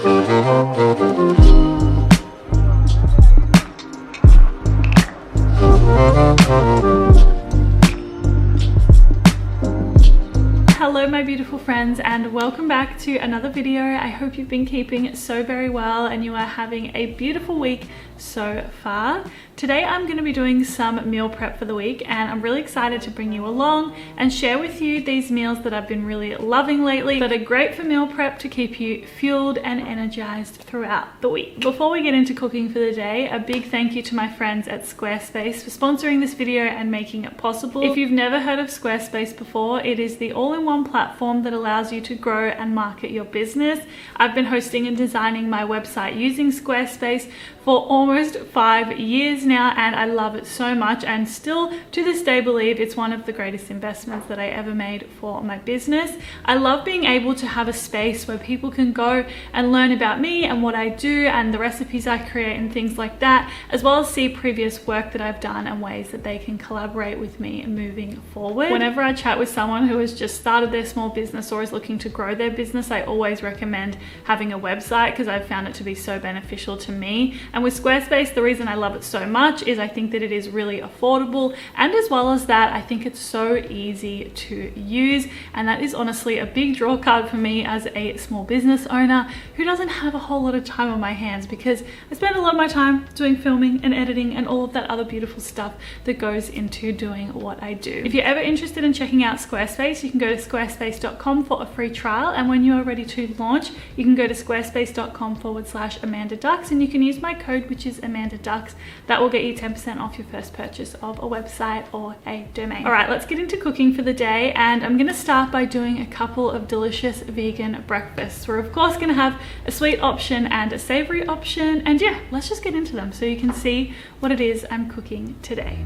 Hello my beautiful friends, and welcome back to another video. I hope you've been keeping so very well and you are having a beautiful week so far. Today I'm going to be doing some meal prep for the week, and I'm really excited to bring you along and share with you these meals that I've been really loving lately that are great for meal prep to keep you fueled and energized throughout the week. Before we get into cooking for the day, a big thank you to my friends at Squarespace for sponsoring this video and making it possible. If you've never heard of Squarespace before, it is the all-in-one platform that allows you to grow and market your business. I've been hosting and designing my website using Squarespace for almost 5 years now, and I love it so much, and still to this day believe it's one of the greatest investments that I ever made for my business. I love being able to have a space where people can go and learn about me and what I do and the recipes I create and things like that, as well as see previous work that I've done and ways that they can collaborate with me moving forward. Whenever I chat with someone who has just started their small business or is looking to grow their business, I always recommend having a website because I've found it to be so beneficial to me. And with Squarespace, the reason I love it so much is I think that it is really affordable, and as well as that, I think it's so easy to use, and that is honestly a big draw card for me as a small business owner who doesn't have a whole lot of time on my hands, because I spend a lot of my time doing filming and editing and all of that other beautiful stuff that goes into doing what I do. If you're ever interested in checking out Squarespace, you can go to squarespace.com for a free trial, and when you are ready to launch, you can go to squarespace.com/AmandaDux, and you can use my code, which is AmandaDux. That will get you 10% off your first purchase of a website or a domain. All right, let's get into cooking for the day, and I'm gonna start by doing a couple of delicious vegan breakfasts. We're of course gonna have a sweet option and a savory option, and yeah, let's just get into them so you can see what it is I'm cooking today.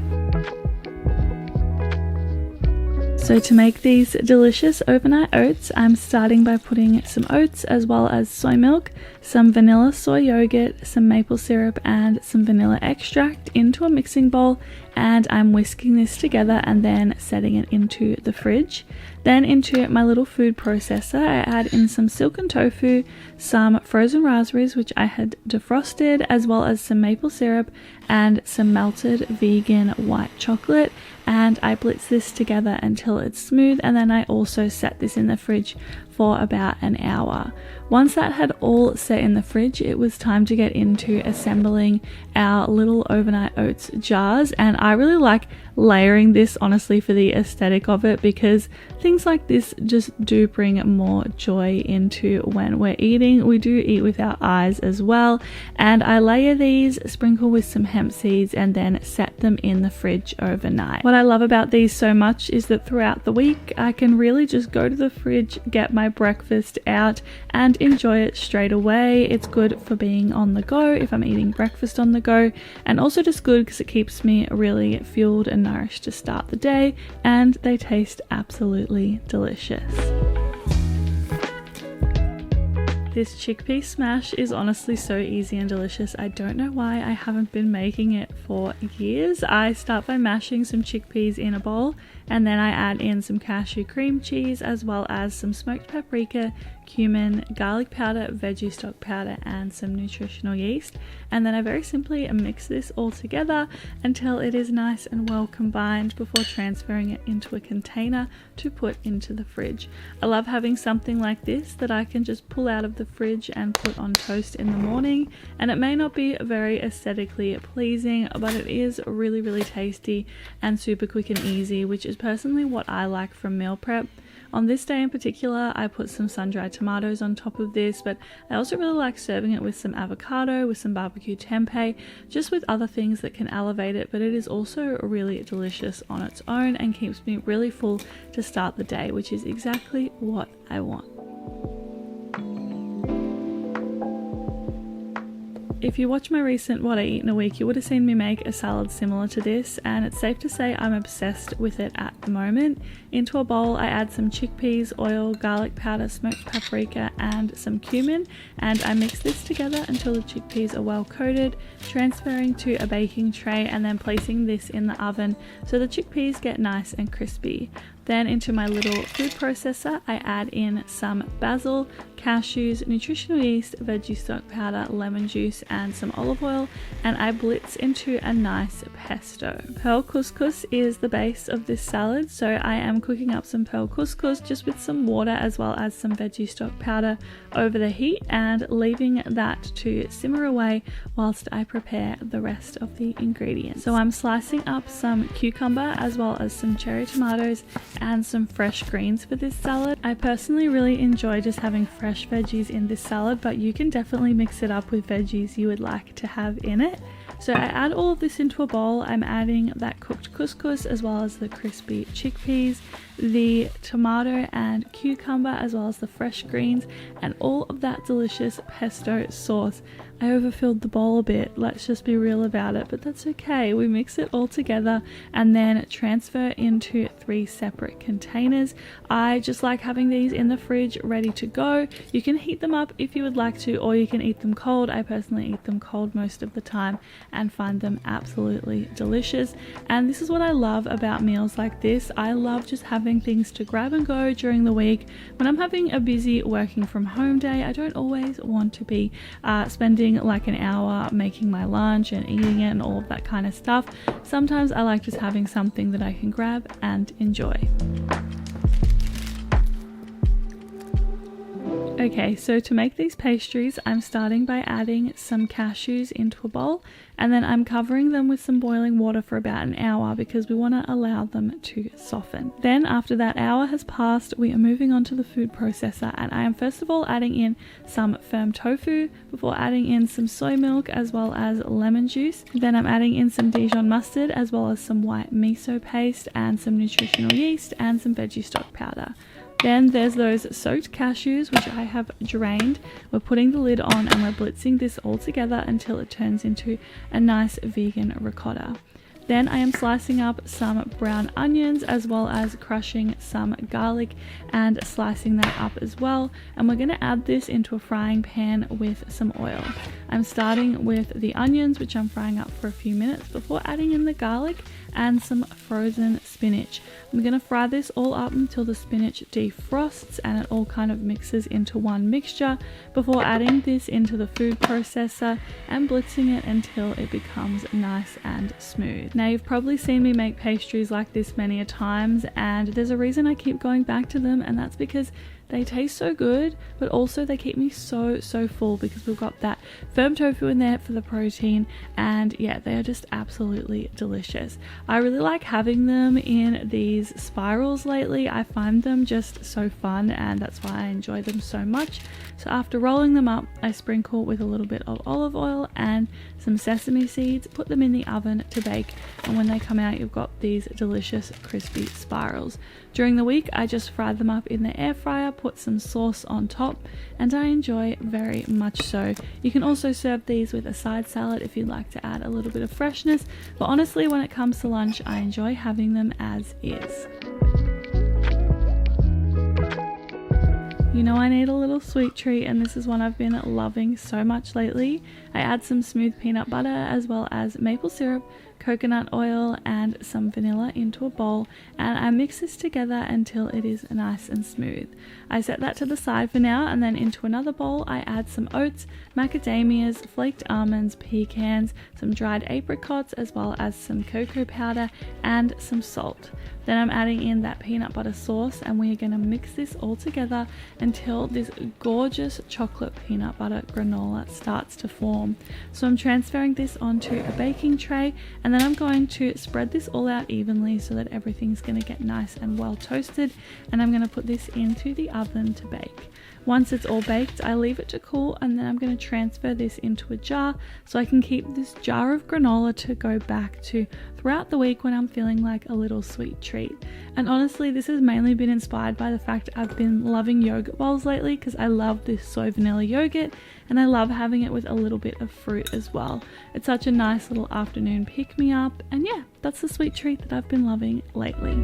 So to make these delicious overnight oats, I'm starting by putting some oats as well as soy milk, some vanilla soy yogurt, some maple syrup and some vanilla extract into a mixing bowl, and I'm whisking this together and then setting it into the fridge. Then into my little food processor, I add in some silken tofu, some frozen raspberries which I had defrosted, as well as some maple syrup and some melted vegan white chocolate, and I blitz this together until it's smooth, and then I also set this in the fridge for about an hour. Once that had all set in the fridge, it was time to get into assembling our little overnight oats jars, and I really like layering this honestly for the aesthetic of it, because things like this just do bring more joy into when we're eating. We do eat with our eyes as well, and I layer these, sprinkle with some hemp seeds, and then set them in the fridge overnight. What I love about these so much is that throughout the week I can really just go to the fridge, get my breakfast out and enjoy it straight away. It's good for being on the go if I'm eating breakfast on the go, and also just good because it keeps me really fueled and nourished to start the day, and they taste absolutely delicious. This chickpea smash is honestly so easy and delicious. I don't know why I haven't been making it for years. I start by mashing some chickpeas in a bowl, and then I add in some cashew cream cheese, as well as some smoked paprika, cumin, garlic powder, veggie stock powder, and some nutritional yeast. And then I very simply mix this all together until it is nice and well combined before transferring it into a container to put into the fridge. I love having something like this that I can just pull out of the fridge and put on toast in the morning, and it may not be very aesthetically pleasing, but it is really, really tasty and super quick and easy, which is personally what I like from meal prep. On this day in particular, I put some sun-dried tomatoes on top of this, but I also really like serving it with some avocado, with some barbecue tempeh, just with other things that can elevate it, but it is also really delicious on its own and keeps me really full to start the day, which is exactly what I want. If you watch my recent What I Eat in a Week, you would have seen me make a salad similar to this, and it's safe to say I'm obsessed with it at the moment. Into a bowl, I add some chickpeas, oil, garlic powder, smoked paprika, and some cumin, and I mix this together until the chickpeas are well coated, transferring to a baking tray and then placing this in the oven so the chickpeas get nice and crispy. Then into my little food processor, I add in some basil, cashews, nutritional yeast, veggie stock powder, lemon juice, and some olive oil, and I blitz into a nice pesto. Pearl couscous is the base of this salad, so I am cooking up some pearl couscous just with some water as well as some veggie stock powder over the heat and leaving that to simmer away whilst I prepare the rest of the ingredients. So I'm slicing up some cucumber as well as some cherry tomatoes and some fresh greens for this salad. I personally really enjoy just having fresh veggies in this salad, but you can definitely mix it up with veggies you would like to have in it. So I add all of this into a bowl. I'm adding that cooked couscous as well as the crispy chickpeas, the tomato and cucumber as well as the fresh greens, and all of that delicious pesto sauce. I overfilled the bowl a bit, let's just be real about it, but that's okay. We mix it all together and then transfer into 3 separate containers. I just like having these in the fridge ready to go. You can heat them up if you would like to, or you can eat them cold. I personally eat them cold most of the time and find them absolutely delicious. And this is what I love about meals like this. I love just having things to grab and go during the week. When I'm having a busy working from home day, I don't always want to be spending like an hour making my lunch and eating it and all of that kind of stuff. Sometimes I like just having something that I can grab and enjoy. Okay, so to make these pastries, I'm starting by adding some cashews into a bowl, and then I'm covering them with some boiling water for about an hour because we want to allow them to soften. Then after that hour has passed, we are moving on to the food processor, and I am first of all adding in some firm tofu before adding in some soy milk as well as lemon juice. Then I'm adding in some Dijon mustard as well as some white miso paste and some nutritional yeast and some veggie stock powder. Then there's those soaked cashews, which I have drained. We're putting the lid on and we're blitzing this all together until it turns into a nice vegan ricotta. Then I am slicing up some brown onions as well as crushing some garlic and slicing that up as well. And we're going to add this into a frying pan with some oil. I'm starting with the onions, which I'm frying up for a few minutes before adding in the garlic and some frozen spinach. I'm going to fry this all up until the spinach defrosts and it all kind of mixes into one mixture before adding this into the food processor and blitzing it until it becomes nice and smooth. Now you've probably seen me make pastries like this many a times, and there's a reason I keep going back to them, and that's because they taste so good, but also they keep me so full because we've got that firm tofu in there for the protein, and yeah, they are just absolutely delicious. I really like having them in these spirals lately. I find them just so fun, and that's why I enjoy them so much. So after rolling them up, I sprinkle with a little bit of olive oil and some sesame seeds, put them in the oven to bake, and when they come out, you've got these delicious crispy spirals. During the week, I just fried them up in the air fryer, put some sauce on top, and I enjoy very much so. You can also serve these with a side salad if you'd like to add a little bit of freshness, but honestly, when it comes to lunch, I enjoy having them as is. You know I need a little sweet treat, and this is one I've been loving so much lately. I add some smooth peanut butter as well as maple syrup, coconut oil and some vanilla into a bowl, and I mix this together until it is nice and smooth. I set that to the side for now, and then into another bowl I add some oats, macadamias, flaked almonds, pecans, some dried apricots as well as some cocoa powder and some salt. Then I'm adding in that peanut butter sauce, and we are going to mix this all together until this gorgeous chocolate peanut butter granola starts to form. So I'm transferring this onto a baking tray, and then I'm going to spread this all out evenly so that everything's going to get nice and well toasted, and I'm going to put this into the oven to bake. Once it's all baked, I leave it to cool, and then I'm going to transfer this into a jar so I can keep this jar of granola to go back to throughout the week when I'm feeling like a little sweet treat. And honestly, this has mainly been inspired by the fact I've been loving yogurt bowls lately because I love this soy vanilla yogurt, and I love having it with a little bit of fruit as well. It's such a nice little afternoon pick-me-up, and yeah, that's the sweet treat that I've been loving lately.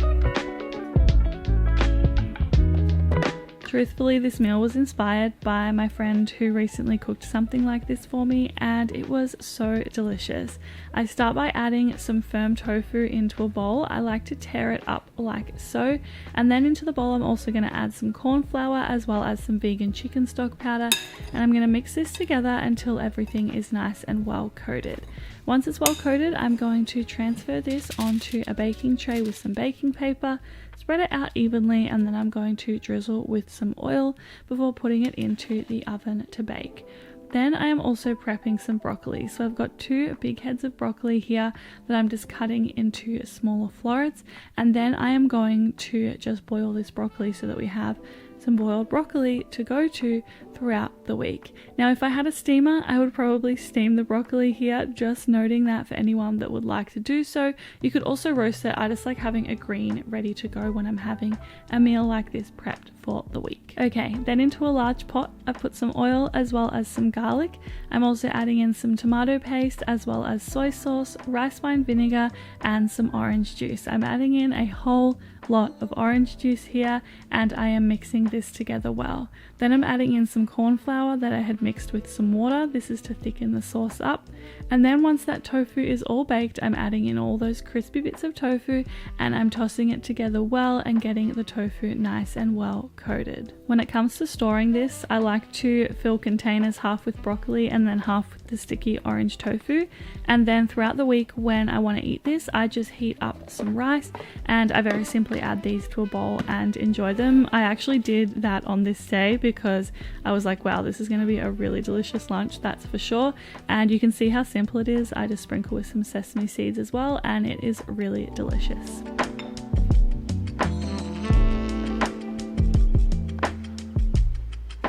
Truthfully, this meal was inspired by my friend who recently cooked something like this for me, and it was so delicious. I start by adding some firm tofu into a bowl. I like to tear it up like so, and then into the bowl I'm also going to add some corn flour as well as some vegan chicken stock powder, and I'm going to mix this together until everything is nice and well coated. Once it's well coated, I'm going to transfer this onto a baking tray with some baking paper, spread it out evenly, and then I'm going to drizzle with some oil before putting it into the oven to bake. Then I am also prepping some broccoli. So I've got 2 big heads of broccoli here that I'm just cutting into smaller florets, and then I am going to just boil this broccoli so that we have some boiled broccoli to go to throughout the week. Now, if I had a steamer, I would probably steam the broccoli here, just noting that for anyone that would like to do so. You could also roast it. I just like having a green ready to go when I'm having a meal like this prepped for the week. Okay, then into a large pot, I put some oil as well as some garlic. I'm also adding in some tomato paste as well as soy sauce, rice wine vinegar, and some orange juice. I'm adding in a whole lot of orange juice here, and I am mixing this together well. Then I'm adding in some corn flour that I had mixed with some water. This is to thicken the sauce up. And then once that tofu is all baked, I'm adding in all those crispy bits of tofu, and I'm tossing it together well and getting the tofu nice and well coated. When it comes to storing this, I like to fill containers half with broccoli and then half with the sticky orange tofu, and then throughout the week when I want to eat this, I just heat up some rice and I very simply add these to a bowl and enjoy them. I actually did that on this day because I was like, wow, this is going to be a really delicious lunch, that's for sure. And you can see how simple it is. I just sprinkle with some sesame seeds as well, and it is really delicious.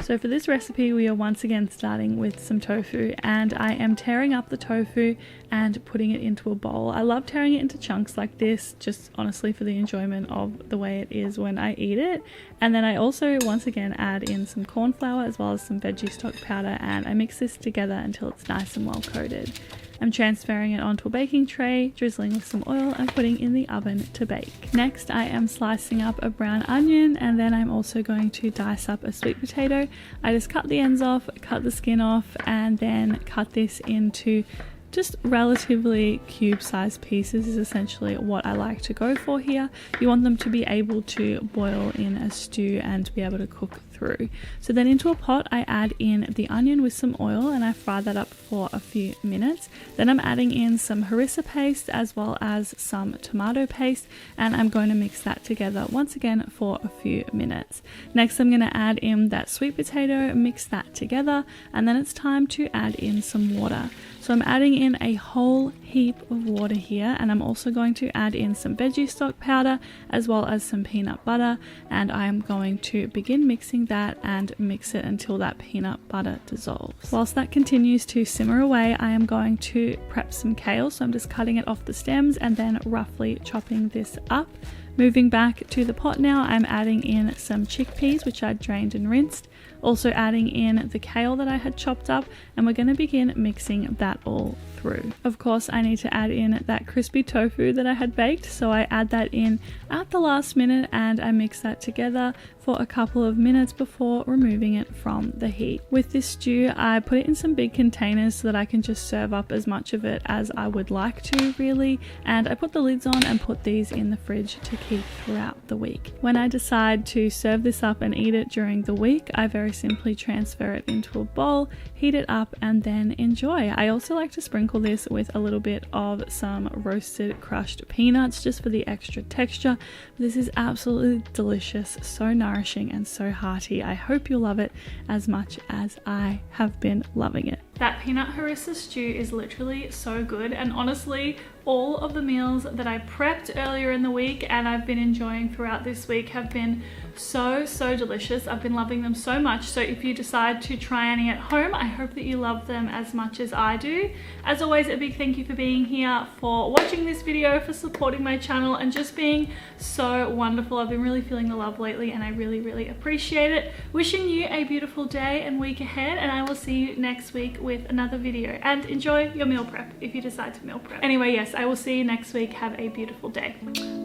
So for this recipe, we are once again starting with some tofu, and I am tearing up the tofu and putting it into a bowl. I love tearing it into chunks like this, just honestly for the enjoyment of the way it is when I eat it. And then I also once again add in some corn flour as well as some veggie stock powder, and I mix this together until it's nice and well coated. I'm transferring it onto a baking tray, drizzling with some oil, and putting in the oven to bake. Next, I am slicing up a brown onion, and then I'm also going to dice up a sweet potato. I just cut the ends off, cut the skin off, and then cut this into just relatively cube-sized pieces is essentially what I like to go for here. You want them to be able to boil in a stew and to be able to cook through. So then into a pot, I add in the onion with some oil and I fry that up for a few minutes. Then I'm adding in some harissa paste as well as some tomato paste, and I'm going to mix that together once again for a few minutes. Next, I'm going to add in that sweet potato, mix that together, and then it's time to add in some water. So I'm adding in a whole heap of water here, and I'm also going to add in some veggie stock powder as well as some peanut butter, and I am going to begin mixing that and mix it until that peanut butter dissolves. Whilst that continues to simmer away, I am going to prep some kale, so I'm just cutting it off the stems and then roughly chopping this up. Moving back to the pot now, I'm adding in some chickpeas which I drained and rinsed, also adding in the kale that I had chopped up, and we're going to begin mixing that all through. Of course, I need to add in that crispy tofu that I had baked, so I add that in at the last minute and I mix that together for a couple of minutes before removing it from the heat. With this stew, I put it in some big containers so that I can just serve up as much of it as I would like to, really, and I put the lids on and put these in the fridge to keep throughout the week. When I decide to serve this up and eat it during the week, I very simply transfer it into a bowl, heat it up, and then enjoy. I also like to sprinkle this with a little bit of some roasted crushed peanuts just for the extra texture. This is absolutely delicious, so nourishing and so hearty. I hope you'll love it as much as I have been loving it. That peanut harissa stew is literally so good, and honestly all of the meals that I prepped earlier in the week and I've been enjoying throughout this week have been so delicious. I've been loving them so much, so if you decide to try any at home, I hope that you love them as much as I do. As always, a big thank you for being here, for watching this video, for supporting my channel, and just being so wonderful. I've been really feeling the love lately and I really appreciate it. Wishing you a beautiful day and week ahead, and I will see you next week with another video, and enjoy your meal prep if you decide to meal prep. Anyway, yes, I will see you next week. Have a beautiful day.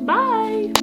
Bye.